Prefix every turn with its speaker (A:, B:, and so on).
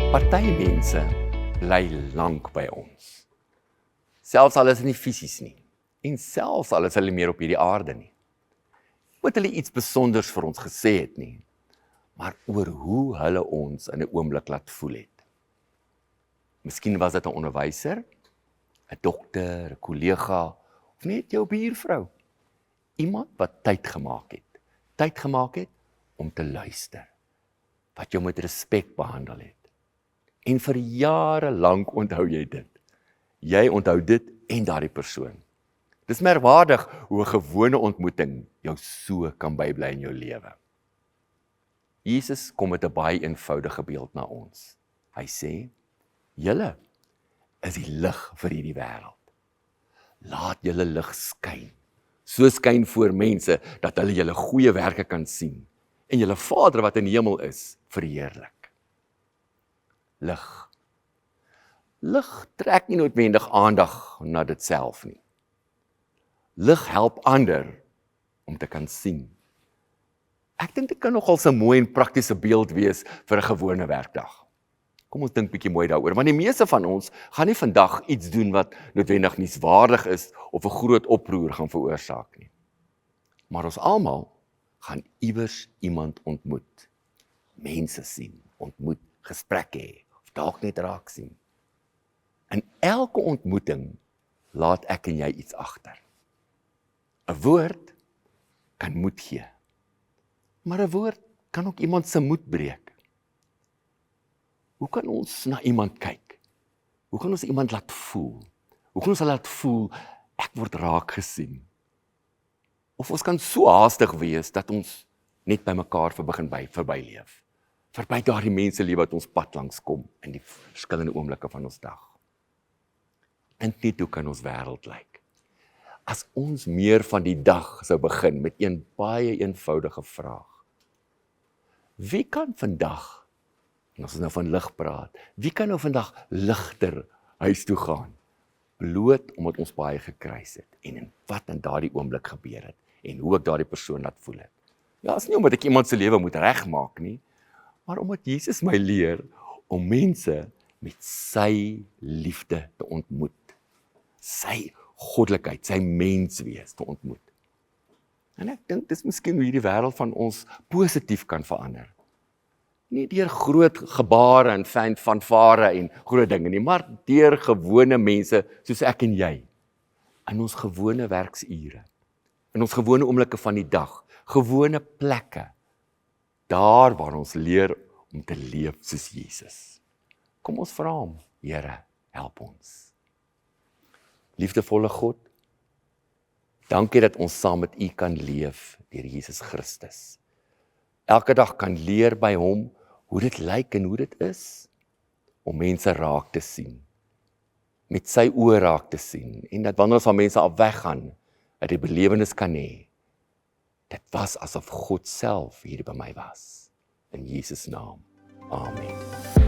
A: Party mense bly lank by ons. Selfs al is hulle nie fisies nie. En selfs al is hulle meer op hierdie aarde nie. Moet hulle iets besonders vir ons gesê het nie, maar oor hoe hulle ons in 'n oomblik laat voel het. Miskien was dit 'n onderwyser, 'n dokter, 'n kollega, of net jou buurvrou. Iemand wat tyd gemaak het om te luister, wat jou met respek behandel het. En vir jare lank onthou jy dit. Jy onthou dit en daardie persoon. Dis merkwaardig hoe 'n gewone ontmoeting jou so kan bybly in jou lewe. Jesus kom met 'n baie eenvoudige beeld na ons. Hy sê, julle is die lig vir hierdie wêreld. Laat julle lig skyn. So skyn voor mense, dat hulle julle goeie werke kan sien, en julle Vader wat in die hemel is, verheerlik. Lig. Lig trek nie noodwendig aandag na dit self nie. Lig help ander om te kan sien. Ek dink dit kan nogal 'n mooi en praktiese beeld wees vir 'n gewone werkdag. Kom ons dink bietjie mooi daaroor, want die meeste van ons gaan nie vandag iets doen wat noodwendig nuuswaardig is of 'n groot oproer gaan veroorsaak nie. Maar ons almal gaan iewers iemand ontmoet, mense sien, ontmoet, gesprekke hê, of dalk net raak sien. In elke ontmoeting laat ek en jy iets agter. 'n Woord kan moed gee, maar 'n woord kan ook iemand se moed breek. Hoe kan ons na iemand kyk? Hoe kan ons iemand laat voel? Hoe kan ons laat voel, ek word raak gesien? Of ons kan so haastig wees, dat ons net by mekaar verbyleef. Verby daardie mense leef wat ons pad langs kom, in die verskillende oomblikke van ons dag. En net hoe kan ons wêreld lyk? As ons meer van die dag sou begin met een baie eenvoudige vraag. Wie kan vandag, en as ons nou van lig praat, wie kan nou vandag ligter huis toe gaan? Bloot omdat ons baie gekruis het, en in wat in daardie oomblik gebeur het, en hoe ek daardie persoon laat voel het. Ja, is nie omdat ek iemand se lewe moet regmaak nie, maar omdat Jesus my leer om mense met sy liefde te ontmoet. Sy goddelikheid, sy menswees te ontmoet. En ek dink dis miskien hoe hierdie wêreld van ons positief kan verander. Nie deur groot gebare en fanfare en groot dinge nie, maar deur gewone mense soos ek en jy, in ons gewone werksure, in ons gewone oomblikke van die dag, gewone plekke, daar waar ons leer om te leef soos Jesus. Kom ons vra hom, Here, help ons. Liefdevolle God, dankie dat ons saam met U kan leef deur Jesus Christus. Elke dag kan leer by hom hoe dit lyk en hoe dit is om mense raak te sien, met sy oë raak te sien, en dat wanneer ons van mense af weggaan, dat die belewenis kan hê. Dit was asof God self hier by my was. In Jesus naam. Amen.